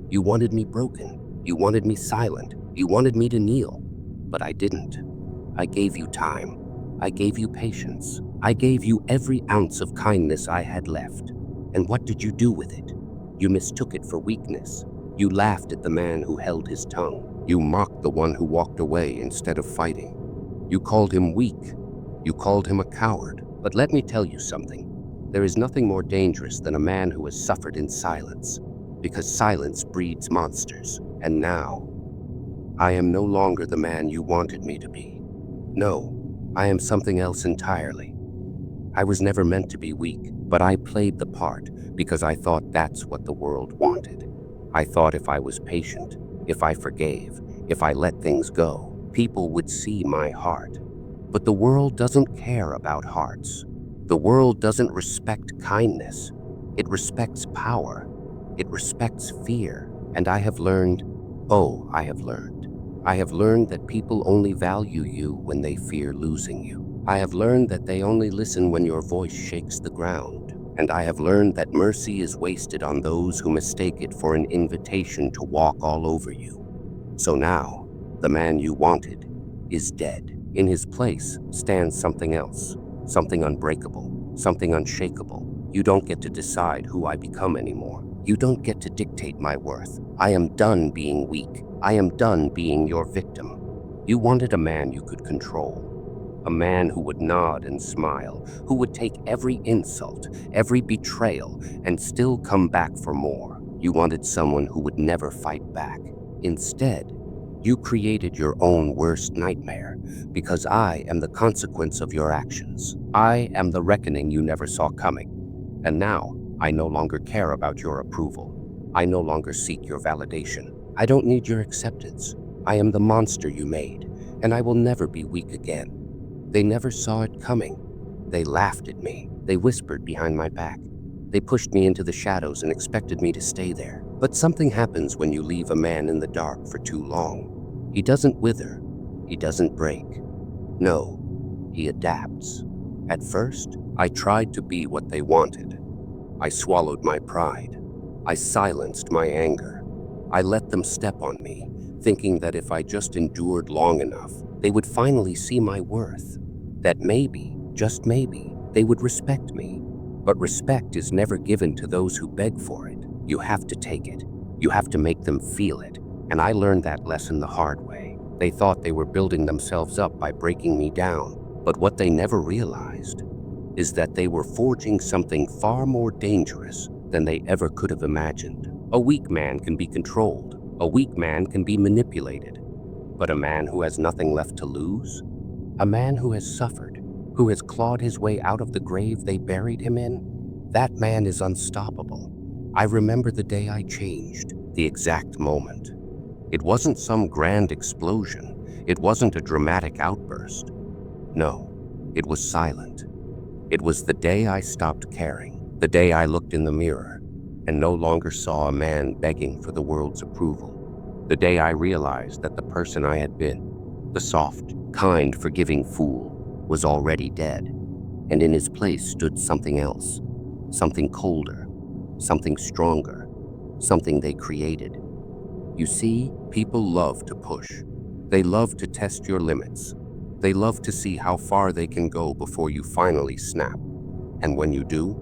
You wanted me broken. You wanted me silent. You wanted me to kneel. But I didn't. I gave you time. I gave you patience. I gave you every ounce of kindness I had left. And what did you do with it? You mistook it for weakness. You laughed at the man who held his tongue. You mocked the one who walked away instead of fighting. You called him weak. You called him a coward. But let me tell you something. There is nothing more dangerous than a man who has suffered in silence, because silence breeds monsters. And now, I am no longer the man you wanted me to be. No, I am something else entirely. I was never meant to be weak, but I played the part because I thought that's what the world wanted. I thought if I was patient, if I forgave, if I let things go, people would see my heart. But the world doesn't care about hearts. The world doesn't respect kindness. It respects power. It respects fear. And I have learned, I have learned that people only value you when they fear losing you. I have learned that they only listen when your voice shakes the ground. And I have learned that mercy is wasted on those who mistake it for an invitation to walk all over you. So now, the man you wanted is dead. In his place stands something else, something unbreakable, something unshakable. You don't get to decide who I become anymore. You don't get to dictate my worth. I am done being weak. I am done being your victim. You wanted a man you could control, a man who would nod and smile, who would take every insult, every betrayal, and still come back for more. You wanted someone who would never fight back. Instead, you created your own worst nightmare, because I am the consequence of your actions. I am the reckoning you never saw coming. And now, I no longer care about your approval. I no longer seek your validation. I don't need your acceptance. I am the monster you made, and I will never be weak again. They never saw it coming. They laughed at me. They whispered behind my back. They pushed me into the shadows and expected me to stay there. But something happens when you leave a man in the dark for too long. He doesn't wither. He doesn't break. No, he adapts. At first, I tried to be what they wanted. I swallowed my pride. I silenced my anger. I let them step on me, thinking that if I just endured long enough, they would finally see my worth. That maybe, just maybe, they would respect me. But respect is never given to those who beg for it. You have to take it. You have to make them feel it. And I learned that lesson the hard way. They thought they were building themselves up by breaking me down. But what they never realized is that they were forging something far more dangerous than they ever could have imagined. A weak man can be controlled. A weak man can be manipulated. But a man who has nothing left to lose? A man who has suffered, who has clawed his way out of the grave they buried him in? That man is unstoppable. I remember the day I changed, the exact moment. It wasn't some grand explosion. It wasn't a dramatic outburst. No, it was silent. It was the day I stopped caring, the day I looked in the mirror and no longer saw a man begging for the world's approval, the day I realized that the person I had been, the soft, kind, forgiving fool, was already dead, and in his place stood something else, something colder, something stronger, something they created. You see, people love to push. They love to test your limits. They love to see how far they can go before you finally snap. And when you do,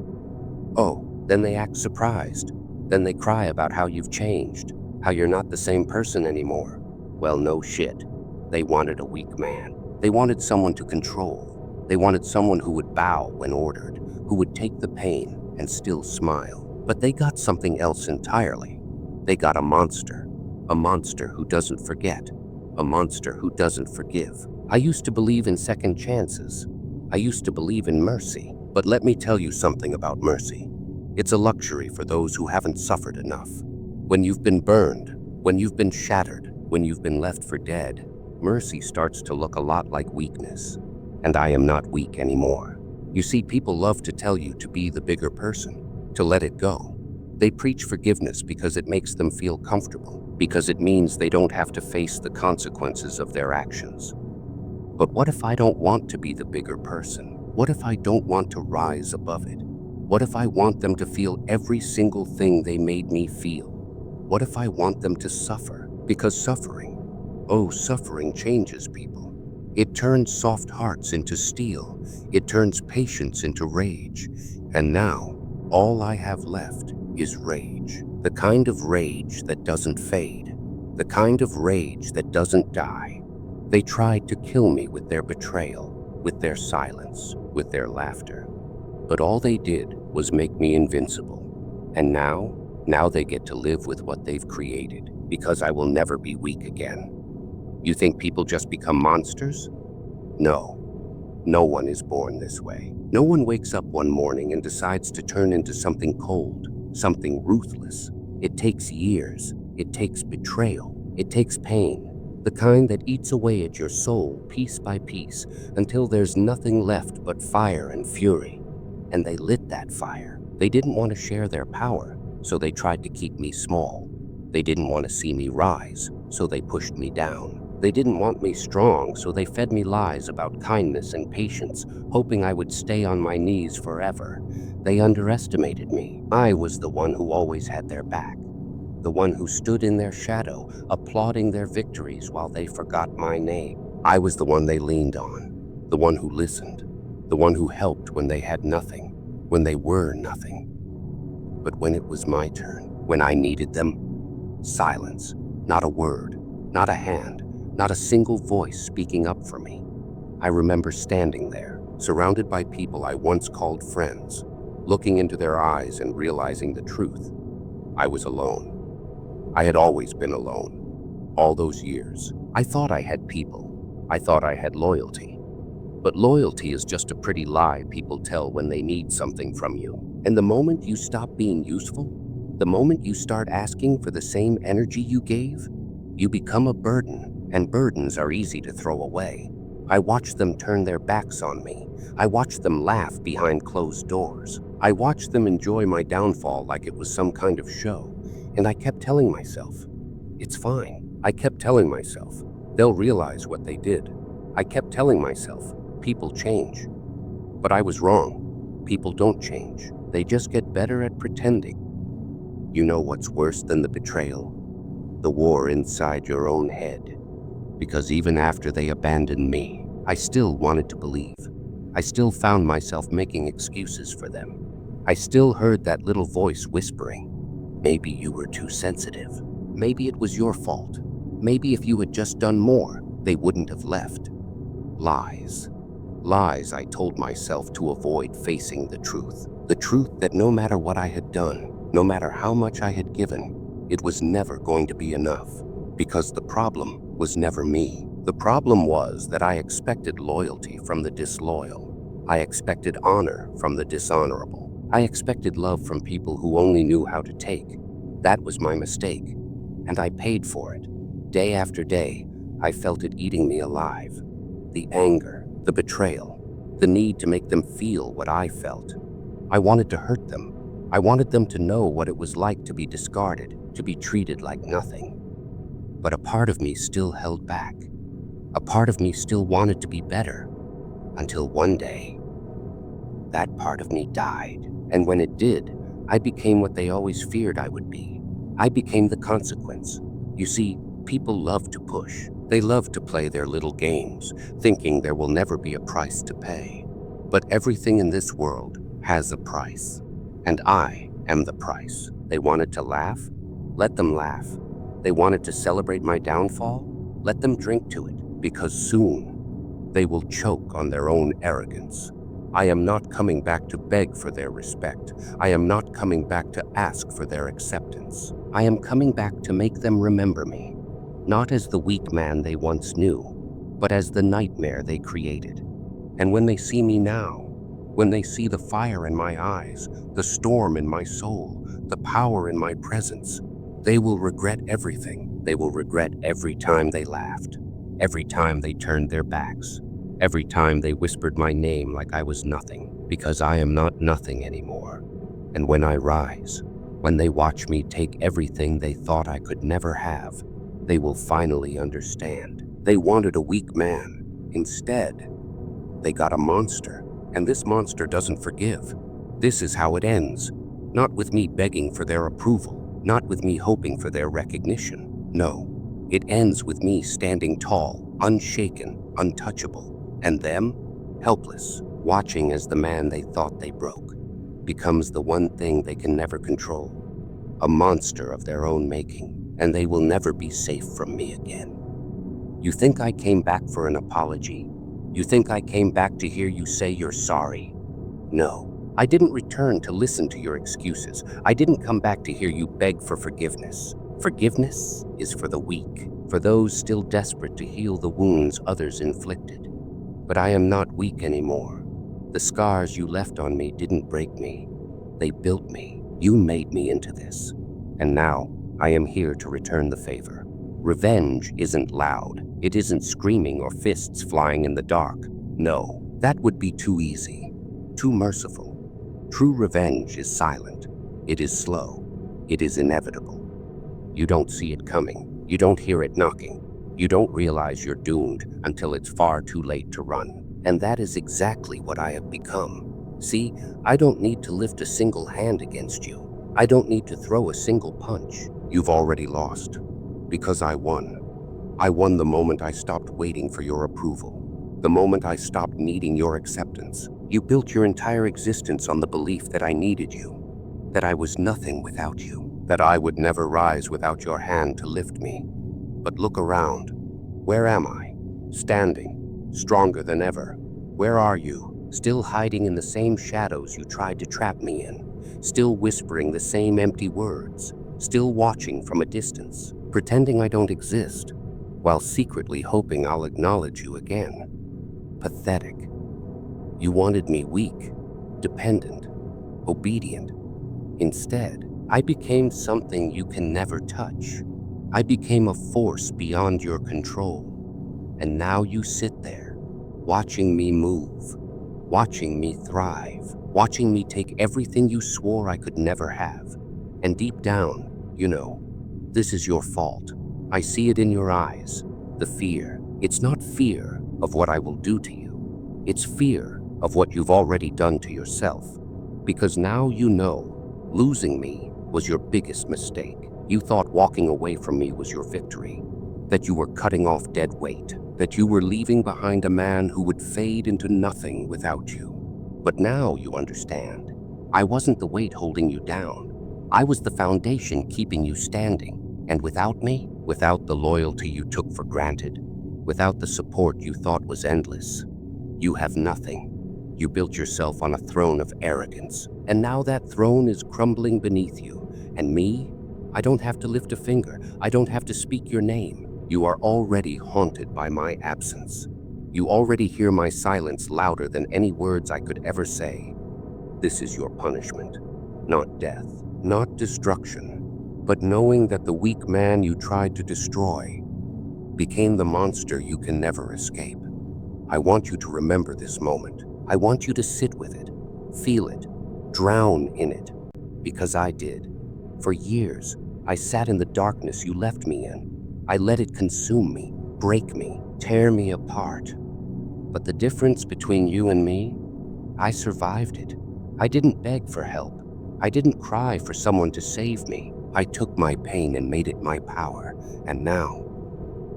then they act surprised. Then they cry about how you've changed, how you're not the same person anymore. Well, no shit. They wanted a weak man. They wanted someone to control. They wanted someone who would bow when ordered, who would take the pain and still smile. But they got something else entirely. They got a monster who doesn't forget, a monster who doesn't forgive. I used to believe in second chances. I used to believe in mercy. But let me tell you something about mercy. It's a luxury for those who haven't suffered enough. When you've been burned, when you've been shattered, when you've been left for dead, mercy starts to look a lot like weakness. And I am not weak anymore. You see, people love to tell you to be the bigger person, to let it go. They preach forgiveness because it makes them feel comfortable, because it means they don't have to face the consequences of their actions. But what if I don't want to be the bigger person? What if I don't want to rise above it? What if I want them to feel every single thing they made me feel? What if I want them to suffer? Because suffering changes people. It turns soft hearts into steel. It turns patience into rage. And now, all I have left is rage. The kind of rage that doesn't fade. The kind of rage that doesn't die. They tried to kill me with their betrayal, with their silence, with their laughter. But all they did was make me invincible. And now they get to live with what they've created, because I will never be weak again. You think people just become monsters? No. No one is born this way. No one wakes up one morning and decides to turn into something cold, something ruthless. It takes years. It takes betrayal. It takes pain. The kind that eats away at your soul piece by piece until there's nothing left but fire and fury. And they lit that fire. They didn't want to share their power, so they tried to keep me small. They didn't want to see me rise, so they pushed me down. They didn't want me strong, so they fed me lies about kindness and patience, hoping I would stay on my knees forever. They underestimated me. I was the one who always had their back, the one who stood in their shadow, applauding their victories while they forgot my name. I was the one they leaned on, the one who listened, the one who helped when they had nothing, when they were nothing. But when it was my turn, when I needed them, silence, not a word, not a hand, not a single voice speaking up for me. I remember standing there, surrounded by people I once called friends, looking into their eyes and realizing the truth. I was alone. I had always been alone. All those years, I thought I had people. I thought I had loyalty. But loyalty is just a pretty lie people tell when they need something from you. And the moment you stop being useful, the moment you start asking for the same energy you gave, you become a burden. And burdens are easy to throw away. I watched them turn their backs on me. I watched them laugh behind closed doors. I watched them enjoy my downfall like it was some kind of show. And I kept telling myself, it's fine. I kept telling myself, they'll realize what they did. I kept telling myself, people change. But I was wrong. People don't change. They just get better at pretending. You know what's worse than the betrayal? The war inside your own head. Because even after they abandoned me, I still wanted to believe. I still found myself making excuses for them. I still heard that little voice whispering, maybe you were too sensitive. Maybe it was your fault. Maybe if you had just done more, they wouldn't have left. Lies. Lies I told myself to avoid facing the truth. The truth that no matter what I had done, no matter how much I had given, it was never going to be enough. Because the problem was never me. The problem was that I expected loyalty from the disloyal. I expected honor from the dishonorable. I expected love from people who only knew how to take. That was my mistake, and I paid for it. Day after day, I felt it eating me alive. The anger, the betrayal, the need to make them feel what I felt. I wanted to hurt them. I wanted them to know what it was like to be discarded, to be treated like nothing. But a part of me still held back. A part of me still wanted to be better. Until one day, that part of me died. And when it did, I became what they always feared I would be. I became the consequence. You see, people love to push. They love to play their little games, thinking there will never be a price to pay. But everything in this world has a price. And I am the price. They wanted to laugh? Let them laugh. They wanted to celebrate my downfall? Let them drink to it, because soon they will choke on their own arrogance. I am not coming back to beg for their respect. I am not coming back to ask for their acceptance. I am coming back to make them remember me, not as the weak man they once knew, but as the nightmare they created. And when they see me now, when they see the fire in my eyes, the storm in my soul, the power in my presence, they will regret everything. They will regret every time they laughed, every time they turned their backs, every time they whispered my name like I was nothing, because I am not nothing anymore. And when I rise, when they watch me take everything they thought I could never have, they will finally understand. They wanted a weak man. Instead, they got a monster. And this monster doesn't forgive. This is how it ends, not with me begging for their approval, not with me hoping for their recognition. No, it ends with me standing tall, unshaken, untouchable, and them, helpless, watching as the man they thought they broke becomes the one thing they can never control, a monster of their own making, and they will never be safe from me again. You think I came back for an apology? You think I came back to hear you say you're sorry? No, I didn't return to listen to your excuses. I didn't come back to hear you beg for forgiveness. Forgiveness is for the weak, for those still desperate to heal the wounds others inflicted. But I am not weak anymore. The scars you left on me didn't break me. They built me. You made me into this. And now I am here to return the favor. Revenge isn't loud. It isn't screaming or fists flying in the dark. No, that would be too easy, too merciful. True revenge is silent. It is slow. It is inevitable. You don't see it coming. You don't hear it knocking. You don't realize you're doomed until it's far too late to run. And that is exactly what I have become. See, I don't need to lift a single hand against you. I don't need to throw a single punch. You've already lost. Because I won. I won the moment I stopped waiting for your approval. The moment I stopped needing your acceptance. You built your entire existence on the belief that I needed you, that I was nothing without you, that I would never rise without your hand to lift me. But look around. Where am I? Standing, stronger than ever. Where are you? Still hiding in the same shadows you tried to trap me in, still whispering the same empty words, still watching from a distance, pretending I don't exist, while secretly hoping I'll acknowledge you again. Pathetic. You wanted me weak, dependent, obedient. Instead, I became something you can never touch. I became a force beyond your control. And now you sit there, watching me move, watching me thrive, watching me take everything you swore I could never have. And deep down, you know, this is your fault. I see it in your eyes, the fear. It's not fear of what I will do to you. It's fear of what you've already done to yourself. Because now you know, losing me was your biggest mistake. You thought walking away from me was your victory, that you were cutting off dead weight, that you were leaving behind a man who would fade into nothing without you. But now you understand. I wasn't the weight holding you down. I was the foundation keeping you standing. And without me, without the loyalty you took for granted, without the support you thought was endless, you have nothing. You built yourself on a throne of arrogance, and now that throne is crumbling beneath you. And me? I don't have to lift a finger. I don't have to speak your name. You are already haunted by my absence. You already hear my silence louder than any words I could ever say. This is your punishment. Not death, not destruction, but knowing that the weak man you tried to destroy became the monster you can never escape. I want you to remember this moment. I want you to sit with it, feel it, drown in it, because I did. For years, I sat in the darkness you left me in. I let it consume me, break me, tear me apart. But the difference between you and me, I survived it. I didn't beg for help. I didn't cry for someone to save me. I took my pain and made it my power. And now,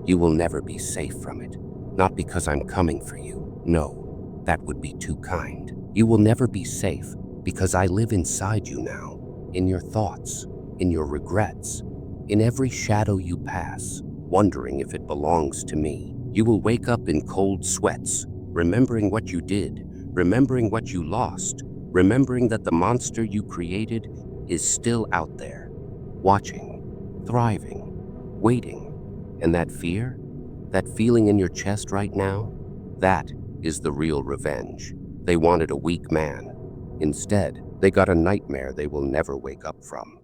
you will never be safe from it. Not because I'm coming for you. No, that would be too kind. You will never be safe because I live inside you now, in your thoughts, in your regrets, in every shadow you pass, wondering if it belongs to me. You will wake up in cold sweats, remembering what you did, remembering what you lost, remembering that the monster you created is still out there, watching, thriving, waiting. And that fear, that feeling in your chest right now, that is the real revenge. They wanted a weak man. Instead, they got a nightmare they will never wake up from.